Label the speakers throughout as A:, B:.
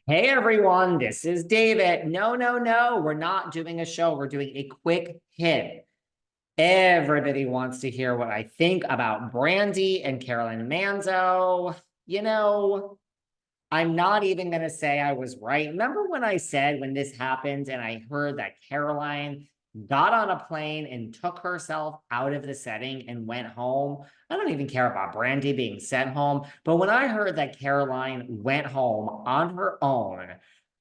A: Hey everyone, this is David. No, we're not doing a show. We're doing a quick hit. Everybody wants to hear what I think about Brandi and Carolyn Manzo. You know, I'm not even going to say I was right. Remember when I said when this happened and I heard that Caroline got on a plane and took herself out of the setting and went home? I don't even care about Brandi being sent home. But when I heard that Caroline went home on her own,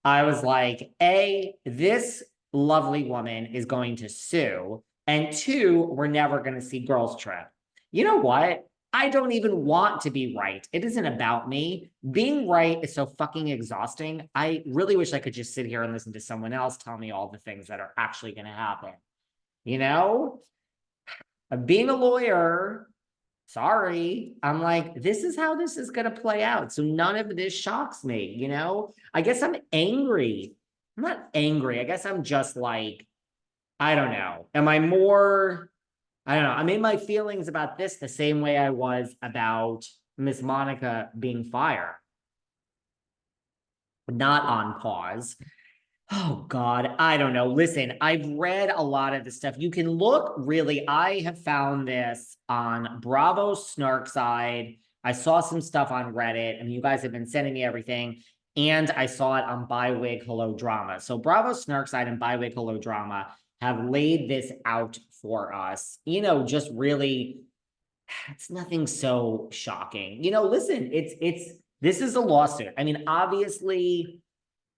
A: I was like, A, this lovely woman is going to sue. And two, we're never going to see Girls Trip. You know what? I don't even want to be right. It isn't about me. Being right is so fucking exhausting. I really wish I could just sit here and listen to someone else tell me all the things that are actually going to happen. You know, being a lawyer, sorry, I'm like, this is how this is going to play out. So none of this shocks me. I guess I'm angry. I'm not angry. I guess I'm just like, I don't know. Am I more I don't know. I'm in my feelings about this the same way I was about Miss Monica being fired, not on pause. Oh God, I don't know. Listen, I've read a lot of this stuff. You can look really, I have found this on Bravo Snark side. I saw some stuff on Reddit, and you guys have been sending me everything. And I saw it on Bywig Hello Drama. So Bravo Snark side and Bywig Hello Drama have laid this out for us. Just really, it's nothing so shocking. Listen, this is a lawsuit. I mean, obviously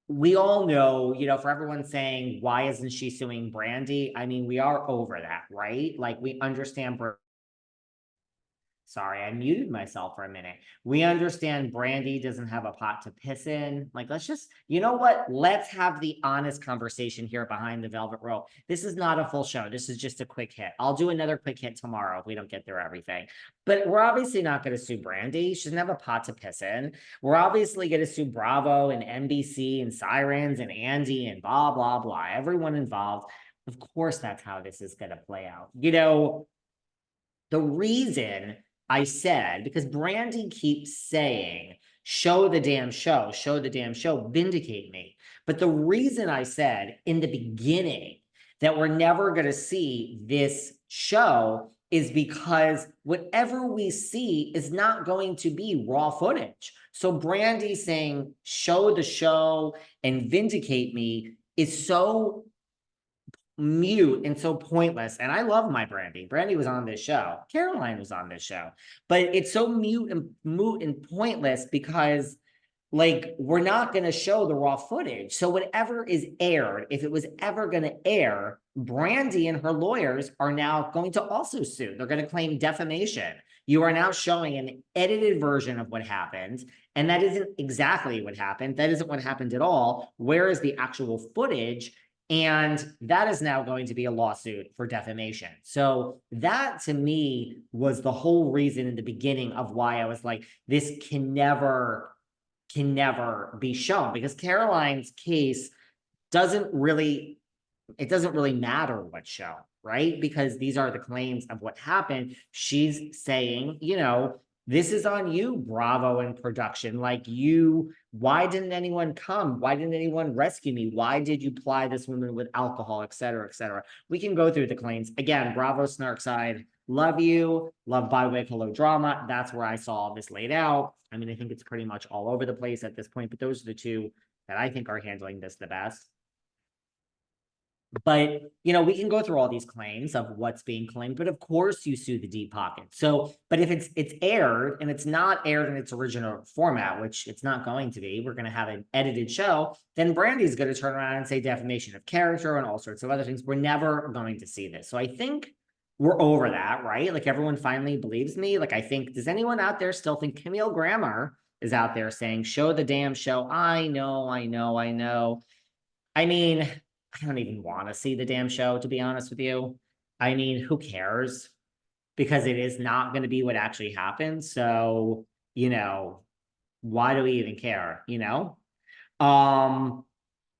A: we all know, for everyone saying, why isn't she suing Brandi? I mean, we are over that, right? Like, we understand. Sorry, I muted myself for a minute. We understand Brandi doesn't have a pot to piss in. Like, let's just, you know what? Let's have the honest conversation here behind the velvet rope. This is not a full show. This is just a quick hit. I'll do another quick hit tomorrow if we don't get through everything. But we're obviously not going to sue Brandi. She doesn't have a pot to piss in. We're obviously going to sue Bravo and NBC and Sirens and Andy and blah, blah, blah. Everyone involved. Of course, that's how this is going to play out. The reason I said, because Brandi keeps saying, show the damn show, vindicate me. But the reason I said in the beginning that we're never going to see this show is because whatever we see is not going to be raw footage. So Brandi saying, show the show and vindicate me is so mute and so pointless. And I love my Brandi. Brandi was on this show. Caroline was on this show. But it's so mute and moot and pointless because we're not going to show the raw footage. So whatever is aired, if it was ever going to air, Brandi and her lawyers are now going to also sue. They're going to claim defamation. You are now showing an edited version of what happened. And that isn't exactly what happened. That isn't what happened at all. Where is the actual footage? And that is now going to be a lawsuit for defamation. So that to me was the whole reason in the beginning of why I was like, this can never be shown, because Caroline's case doesn't really matter what's shown, right? Because these are the claims of what happened. She's saying, this is on you, Bravo and production. Why didn't anyone come? Why didn't anyone rescue me? Why did you ply this woman with alcohol, et cetera, et cetera? We can go through the claims. Again, Bravo Snark side, love you, love Bywig Hello Drama. That's where I saw all this laid out. I mean, I think it's pretty much all over the place at this point, but those are the two that I think are handling this the best. But, we can go through all these claims of what's being claimed, but of course you sue the deep pocket. So, but if it's aired and it's not aired in its original format, which it's not going to be, we're going to have an edited show, then Brandi's going to turn around and say defamation of character and all sorts of other things. We're never going to see this. So I think we're over that, right? Like, everyone finally believes me. Like, I think, does anyone out there still think Camille Grammer is out there saying, show the damn show? I know. I mean, I don't even want to see the damn show, to be honest with you. I mean, who cares? Because it is not going to be what actually happens. So, why do we even care,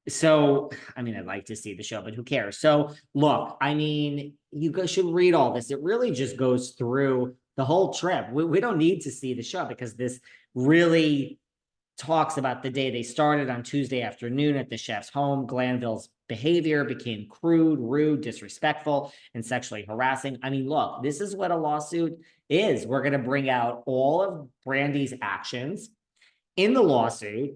A: So, I mean, I'd like to see the show, but who cares? So, look, I mean, you guys should read all this. It really just goes through the whole trip. We don't need to see the show because this really talks about the day they started on Tuesday afternoon at the chef's home. Glanville's behavior became crude, rude, disrespectful, and sexually harassing. I mean, look, this is what a lawsuit is. We're going to bring out all of Brandi's actions in the lawsuit.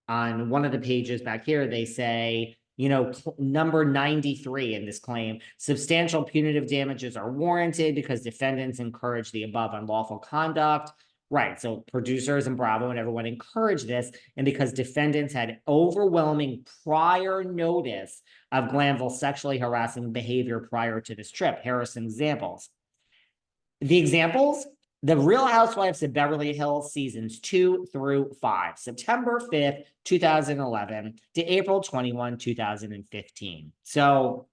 A: On one of the pages back here, they say, you know, number 93 in this claim, substantial punitive damages are warranted because defendants encourage the above unlawful conduct. Right. So producers and Bravo and everyone encouraged this. And because defendants had overwhelming prior notice of Glanville sexually harassing behavior prior to this trip. Here are some examples. The examples, The Real Housewives of Beverly Hills seasons 2 through 5, September 5th, 2011 to April 21, 2015. So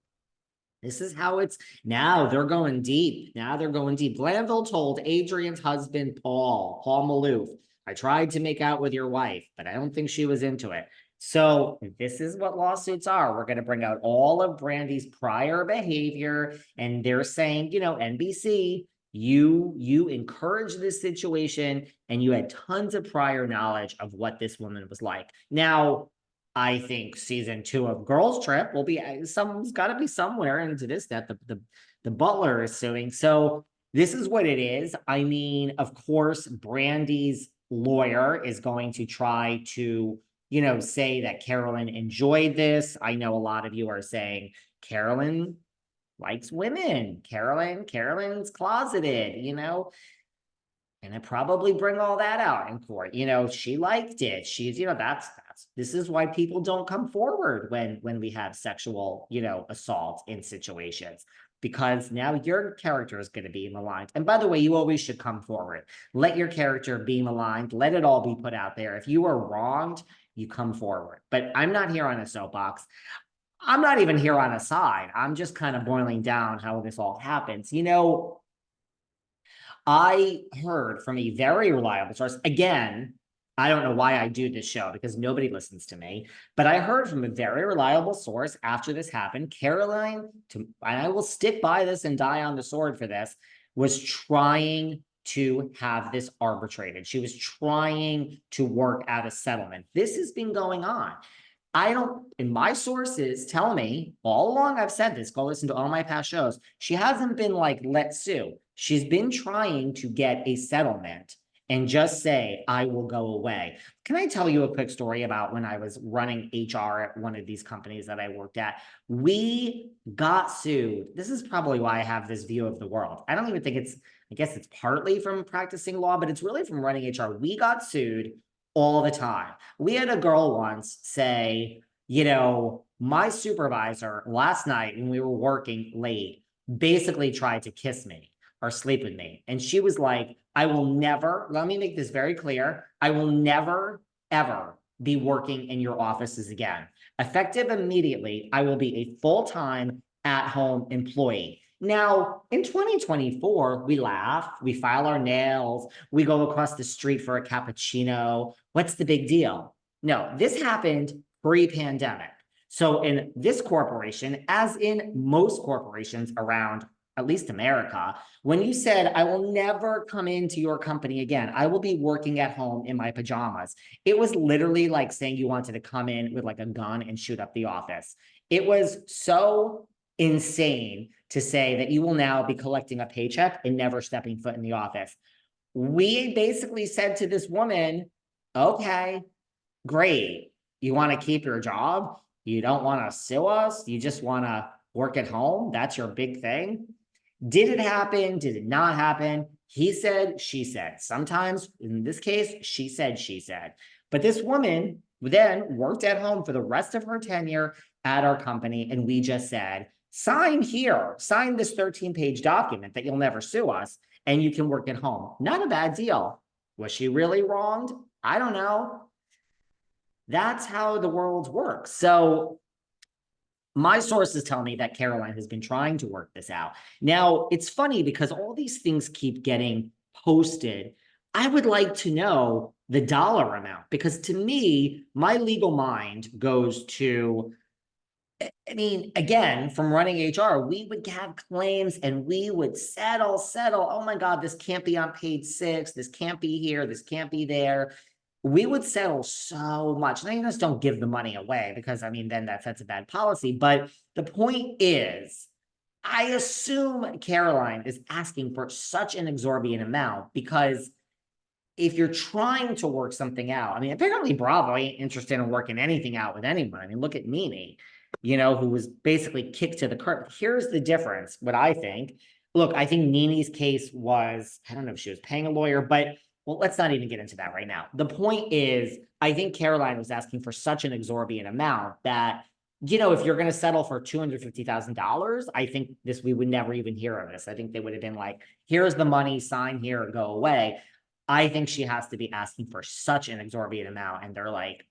A: this is how it's now. They're going deep. Now they're going deep. Glanville told Adrian's husband, Paul Maloof, I tried to make out with your wife, but I don't think she was into it. So this is what lawsuits are. We're going to bring out all of Brandi's prior behavior, and they're saying, you know, NBC, you encouraged this situation and you had tons of prior knowledge of what this woman was like. Now, I think season 2 of Girls Trip will be someone's got to be somewhere into this that the butler is suing. So this is what it is. I mean, of course, Brandi's lawyer is going to try to, you know, say that Carolyn enjoyed this. I know a lot of you are saying Carolyn likes women. Carolyn's closeted, you know. And I probably bring all that out in court. You know, she liked it. She's, you know, this is why people don't come forward when we have sexual, you know, assault in situations, because now your character is going to be maligned. And by the way, you always should come forward. Let your character be maligned. Let it all be put out there. If you are wronged, you come forward. But I'm not here on a soapbox. I'm not even here on a side. I'm just kind of boiling down how this all happens. You know, I heard from a very reliable source. Again, I don't know why I do this show because nobody listens to me, but I heard from a very reliable source after this happened, Caroline, and I will stick by this and die on the sword for this, was trying to have this arbitrated. She was trying to work out a settlement. This has been going on. And my sources tell me all along, I've said this, go listen to all my past shows. She hasn't been like, let's sue. She's been trying to get a settlement and just say, I will go away. Can I tell you a quick story about when I was running HR at one of these companies that I worked at? We got sued. This is probably why I have this view of the world. I don't even think I guess it's partly from practicing law, but it's really from running HR. We got sued all the time. We had a girl once say, you know, my supervisor last night when we were working late basically tried to kiss me or sleep with me. And she was like, I will never, let me make this very clear, I will never, ever be working in your offices again. Effective immediately, I will be a full-time at-home employee. Now, in 2024, we laugh, we file our nails, we go across the street for a cappuccino. What's the big deal? No, this happened pre-pandemic. So in this corporation, as in most corporations around at least America, when you said, I will never come into your company again, I will be working at home in my pajamas, it was literally like saying you wanted to come in with like a gun and shoot up the office. It was so insane to say that you will now be collecting a paycheck and never stepping foot in the office. We basically said to this woman, okay, great. You want to keep your job? You don't want to sue us? You just want to work at home? That's your big thing? Did it happen? Did it not happen? He said, she said. Sometimes, in this case, she said. But this woman then worked at home for the rest of her tenure at our company, and we just said, sign here, sign this 13-page document that you'll never sue us, and you can work at home. Not a bad deal. Was she really wronged? I don't know. That's how the world works. So my sources tell me that Caroline has been trying to work this out. Now, it's funny because all these things keep getting posted. I would like to know the dollar amount, because to me, my legal mind goes to, I mean, again, from running HR, we would have claims and we would settle. Oh my God, this can't be on page 6. This can't be here. This can't be there. we would settle so much. Now, you just don't give the money away because, I mean, then that's a bad policy. But the point is, I assume Caroline is asking for such an exorbitant amount because if you're trying to work something out, I mean, apparently Bravo ain't interested in working anything out with anyone. I mean, look at Nene, who was basically kicked to the curb. Here's the difference, what I think. Look, I think Nene's case was, I don't know if she was paying a lawyer, but well, let's not even get into that right now. The point is, I think Caroline was asking for such an exorbitant amount that, if you're going to settle for $250,000, I think we would never even hear of this. I think they would have been like, here's the money, sign here, and go away. I think she has to be asking for such an exorbitant amount. And they're like,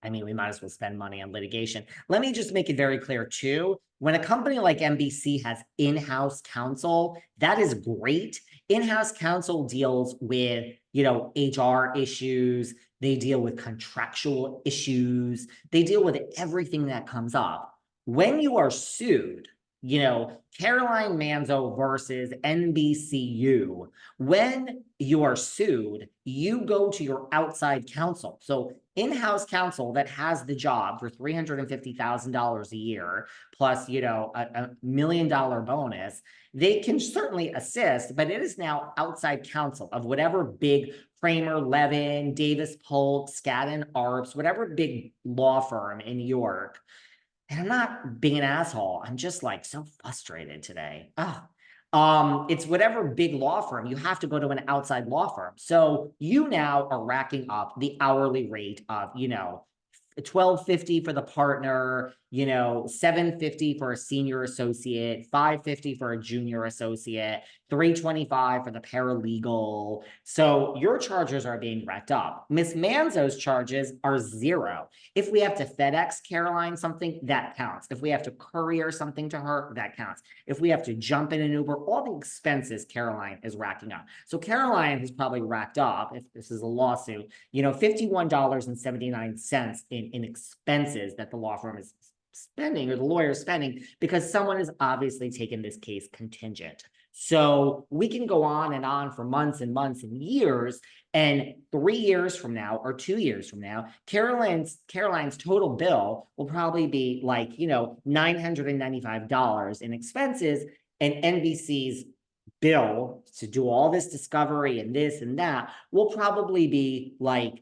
A: I mean, we might as well spend money on litigation. Let me just make it very clear too. When a company like NBC has in-house counsel, that is great. In-house counsel deals with, HR issues. They deal with contractual issues. They deal with everything that comes up. When you are sued, Caroline Manzo versus NBCU, when you are sued, you go to your outside counsel. So in-house counsel that has the job for $350,000 a year, plus, a $1 million bonus, they can certainly assist, but it is now outside counsel of whatever big Kramer, Levin, Davis Polk, Skadden Arps, whatever big law firm in New York. And I'm not being an asshole. I'm just like so frustrated today. It's whatever big law firm, you have to go to an outside law firm. So you now are racking up the hourly rate of, $12.50 for the partner, $7.50 for a senior associate, $5.50 for a junior associate, $3.25 for the paralegal. So your charges are being racked up. Miss Manzo's charges are $0. If we have to FedEx Caroline something, that counts. If we have to courier something to her, that counts. If we have to jump in an Uber, all the expenses Caroline is racking up. So Caroline has probably racked up, if this is a lawsuit, $51.79 in expenses that the law firm is spending, or the lawyer is spending, because someone has obviously taken this case contingent. So we can go on and on for months and months and years, and 3 years from now or 2 years from now, Caroline's total bill will probably be like, $995 in expenses, and NBC's bill to do all this discovery and this and that will probably be like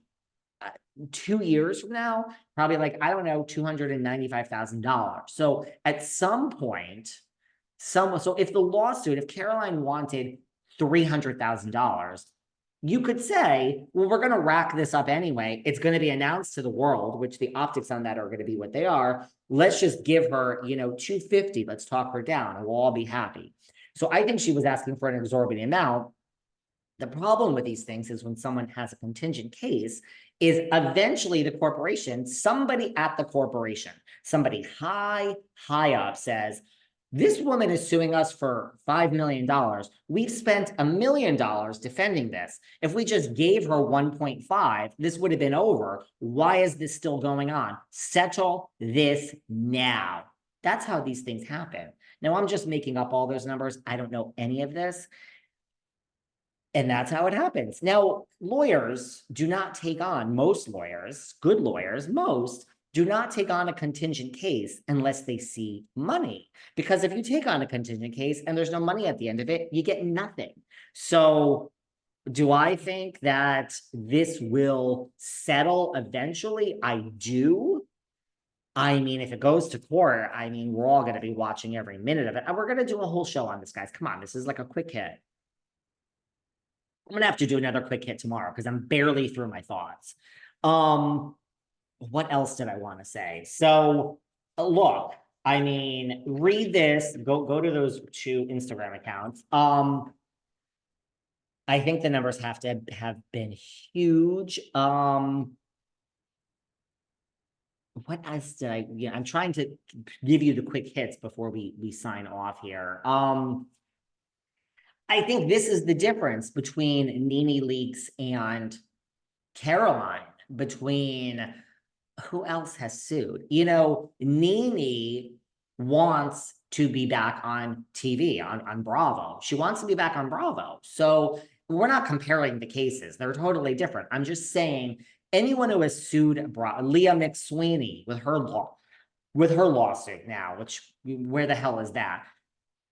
A: 2 years from now, probably like, I don't know, $295,000. So at some point, so if Caroline wanted $300,000, you could say, well, we're going to rack this up anyway. It's going to be announced to the world, which the optics on that are going to be what they are. Let's just give her, $250. Let's talk her down and we'll all be happy. So I think she was asking for an exorbitant amount. The problem with these things is when someone has a contingent case is eventually the corporation, somebody at the corporation, somebody high up says, this woman is suing us for $5 million. We've spent $1 million defending this. If we just gave her 1.5, this would have been over. Why is this still going on? Settle this now. That's how these things happen. Now, I'm just making up all those numbers. I don't know any of this. And that's how it happens. Now, lawyers do not take on, most lawyers, good lawyers, most do not take on a contingent case unless they see money. Because if you take on a contingent case and there's no money at the end of it, you get nothing. So do I think that this will settle eventually? I do. I mean, if it goes to court, I mean, we're all going to be watching every minute of it. And we're going to do a whole show on this, guys. Come on, this is like a quick hit. I'm going to have to do another quick hit tomorrow because I'm barely through my thoughts. What else did I want to say? So look, I mean, read this, go to those 2 Instagram accounts. I think the numbers have to have been huge. What else did I'm trying to give you the quick hits before we sign off here. I think this is the difference between Nene Leakes and Caroline, between who else has sued. Nene wants to be back on TV, on Bravo. She wants to be back on Bravo. So we're not comparing the cases. They're totally different. I'm just saying anyone who has sued Leah McSweeney with her lawsuit now, which where the hell is that?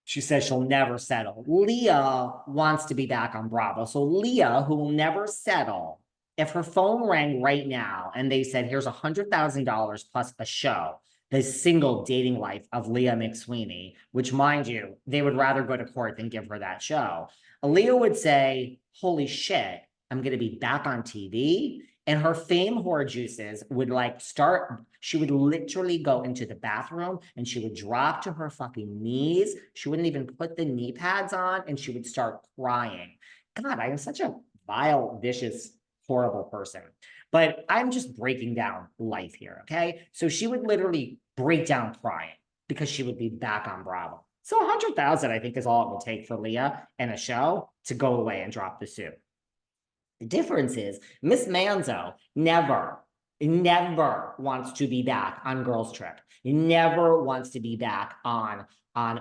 A: She says she'll never settle. Leah wants to be back on Bravo. So Leah, who will never settle, if her phone rang right now and they said, here's $100,000 plus a show, the single dating life of Leah McSweeney, which mind you, they would rather go to court than give her that show. Leah would say, holy shit, I'm going to be back on TV. And her fame whore juices would like start, she would literally go into the bathroom and she would drop to her fucking knees. She wouldn't even put the knee pads on and she would start crying. God, I am such a vile, vicious, horrible person. But I'm just breaking down life here, okay? So she would literally break down crying because she would be back on Bravo. So 100,000, I think, is all it will take for Leah and a show to go away and drop the suit. The difference is Miss Manzo never wants to be back on Girls Trip. Never wants to be back on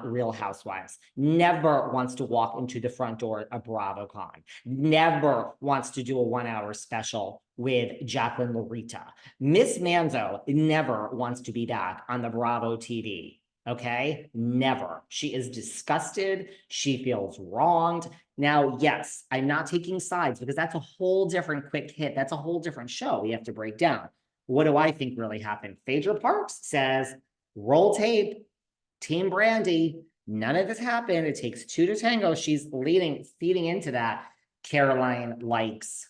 A: Real Housewives. Never wants to walk into the front door of BravoCon. Never wants to do a 1-hour special with Jacqueline Lorita. Miss Manzo never wants to be back on the Bravo TV. Okay, never. She is disgusted. She feels wronged. Now, yes, I'm not taking sides because that's a whole different quick hit. That's a whole different show we have to break down. What do I think really happened? Phaedra Parks says, roll tape, Team Brandi, none of this happened. It takes two to tango. She's feeding into that. Caroline likes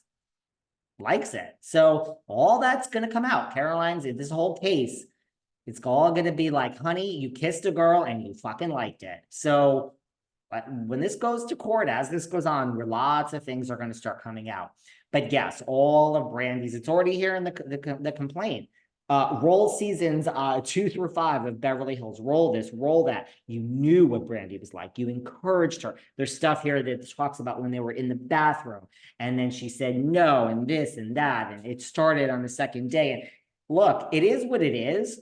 A: it. So all that's going to come out. Caroline's in this whole case. It's all going to be like, honey, you kissed a girl and you fucking liked it. So when this goes to court, as this goes on, where lots of things are going to start coming out. But yes, all of Brandi's, it's already here in the complaint. Roll seasons 2 through 5 of Beverly Hills. Roll this, roll that. You knew what Brandi was like. You encouraged her. There's stuff here that talks about when they were in the bathroom. And then she said no, and this and that. And it started on the second day. And look, it is what it is.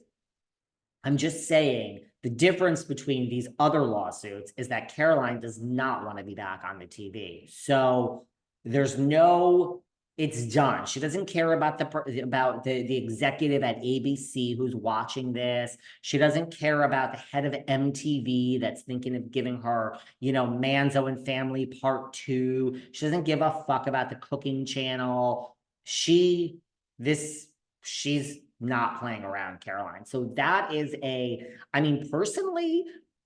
A: I'm just saying the difference between these other lawsuits is that Caroline does not want to be back on the TV. So there's no, it's done. She doesn't care about the executive at ABC who's watching this. She doesn't care about the head of MTV that's thinking of giving her, Manzo and Family Part 2. She doesn't give a fuck about the cooking channel. She's not playing around, Caroline. So that is personally,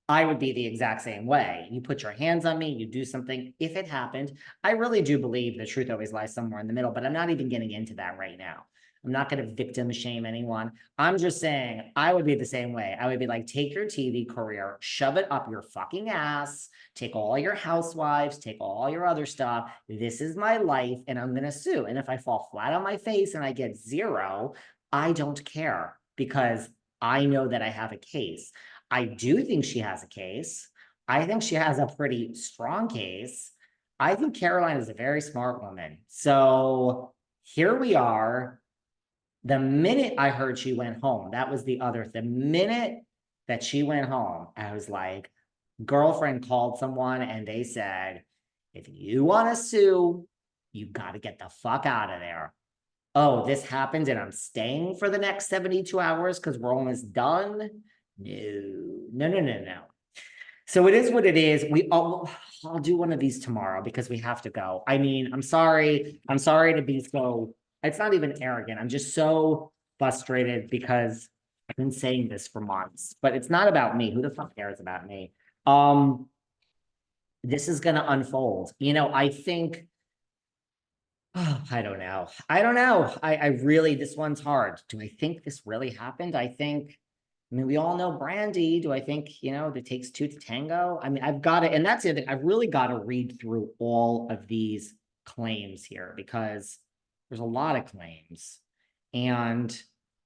A: I would be the exact same way. You put your hands on me, you do something. If it happened, I really do believe the truth always lies somewhere in the middle, but I'm not even getting into that right now. I'm not going to victim shame anyone. I'm just saying I would be the same way. I would be like, take your TV career, shove it up your fucking ass, take all your housewives, take all your other stuff. This is my life and I'm going to sue. And if I fall flat on my face and I get zero, I don't care because I know that I have a case. I do think she has a case. I think she has a pretty strong case. I think Caroline is a very smart woman. So here we are. The minute I heard she went home, that was the minute that she went home, I was like, girlfriend called someone and they said, if you want to sue, you got to get the fuck out of there. Oh, this happened and I'm staying for the next 72 hours because we're almost done. No. So it is what it is. I'll do one of these tomorrow because we have to go. I'm sorry. I'm sorry to be so, it's not even arrogant. I'm just so frustrated because I've been saying this for months, but it's not about me. Who the fuck cares about me? This is going to unfold. I think, I don't know. I really, this one's hard. Do I think this really happened? We all know Brandi. Do I think, it takes two to tango? I've got to, and that's the other thing. I've really got to read through all of these claims here because there's a lot of claims. And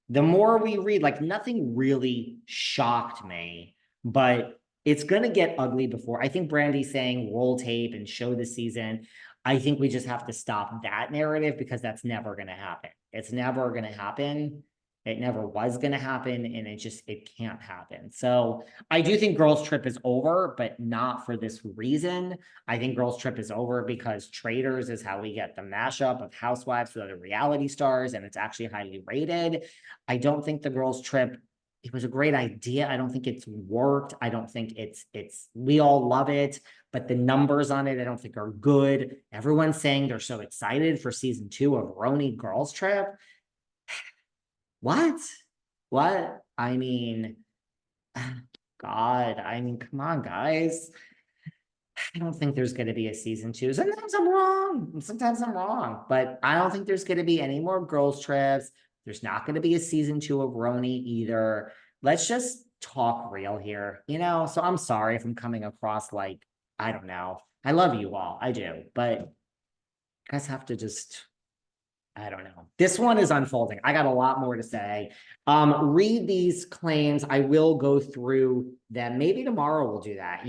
A: the more we read, nothing really shocked me, but it's going to get ugly before. I think Brandi's saying roll tape and show the season. I think we just have to stop that narrative because that's never going to happen. It's never going to happen. It never was going to happen, and it can't happen. So I do think Girls Trip is over, but not for this reason. I think Girls Trip is over because Traders is how we get the mashup of Housewives with other reality stars, and it's actually highly rated. I don't think the Girls Trip, it was a great idea. I don't think it's worked. I don't think we all love it, but the numbers on it, I don't think are good. Everyone's saying they're so excited for season 2 of Roni Girls Trip. What? What? I mean, God, I mean, come on, guys. I don't think there's going to be a season 2. Sometimes I'm wrong. Sometimes I'm wrong, but I don't think there's going to be any more girls trips. There's not going to be a season 2 of Roni either. Let's just talk real here, So I'm sorry if I'm coming across like, I don't know. I love you all. I do, but you guys have to just, I don't know. This one is unfolding. I got a lot more to say. Read these claims. I will go through them. Maybe tomorrow we'll do that.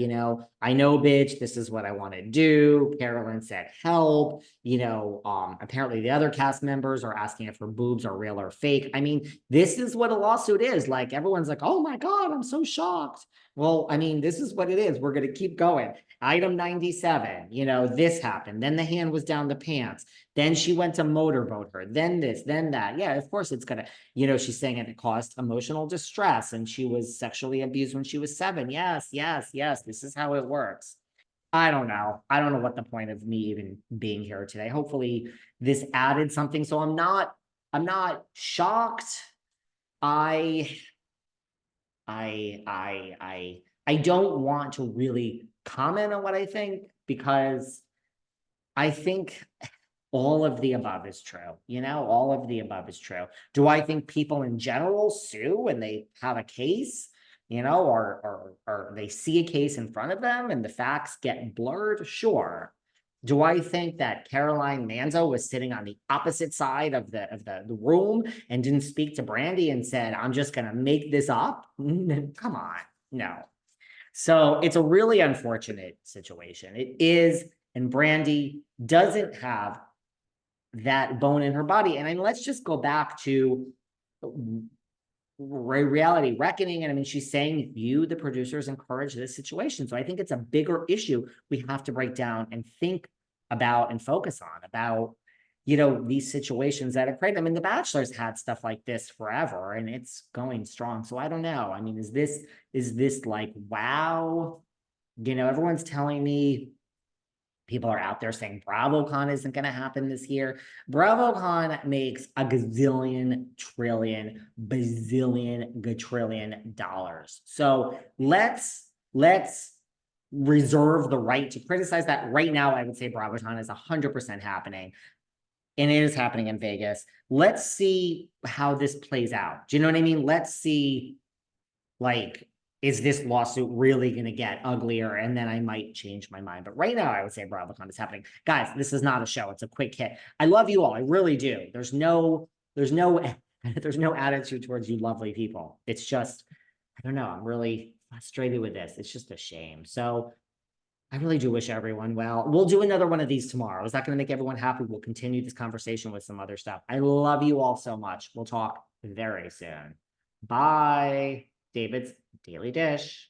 A: I know, bitch, this is what I want to do. Carolyn said help. Apparently the other cast members are asking if her boobs are real or fake. I mean, this is what a lawsuit is. Like, everyone's like, oh my God, I'm so shocked. Well, I mean, this is what it is. We're going to keep going. Item 97, this happened. Then the hand was down the pants. Then she went to motorboat her. Then this, then that. Yeah, of course it's going to, she's saying it caused emotional distress and she was sexually abused when she was 7. Yes, yes, yes. This is how it works. I don't know. I don't know what the point of me even being here today. Hopefully this added something. So I'm not shocked. I don't want to really comment on what I think because I think all of the above is true. All of the above is true. Do I think people in general sue when they have a case, or they see a case in front of them and the facts get blurred? Sure. Do I think that Caroline Manzo was sitting on the opposite side of the room and didn't speak to Brandi and said, I'm just going to make this up? Come on. No. So it's a really unfortunate situation. It is, and Brandi doesn't have that bone in her body. And I mean, let's just go back to reality reckoning. And I mean, she's saying you, the producers, encourage this situation. So I think it's a bigger issue we have to break down and think about and focus on about, these situations that are created. I mean, The Bachelor's had stuff like this forever and it's going strong. So I don't know. I mean, is this like, wow, everyone's telling me people are out there saying BravoCon isn't going to happen this year. BravoCon makes a gazillion, trillion, bazillion, gajillion dollars. So let's reserve the right to criticize that. Right now, I would say BravoCon is 100% happening. And it is happening in Vegas. Let's see how this plays out. Do you know what I mean? Let's see, like, is this lawsuit really going to get uglier? And then I might change my mind. But right now, I would say BravoCon is happening. Guys, this is not a show. It's a quick hit. I love you all. I really do. There's no attitude towards you lovely people. It's just, I don't know. I'm really frustrated with this. It's just a shame. So I really do wish everyone well. We'll do another one of these tomorrow. Is that going to make everyone happy? We'll continue this conversation with some other stuff. I love you all so much. We'll talk very soon. Bye. David's Daily Dish.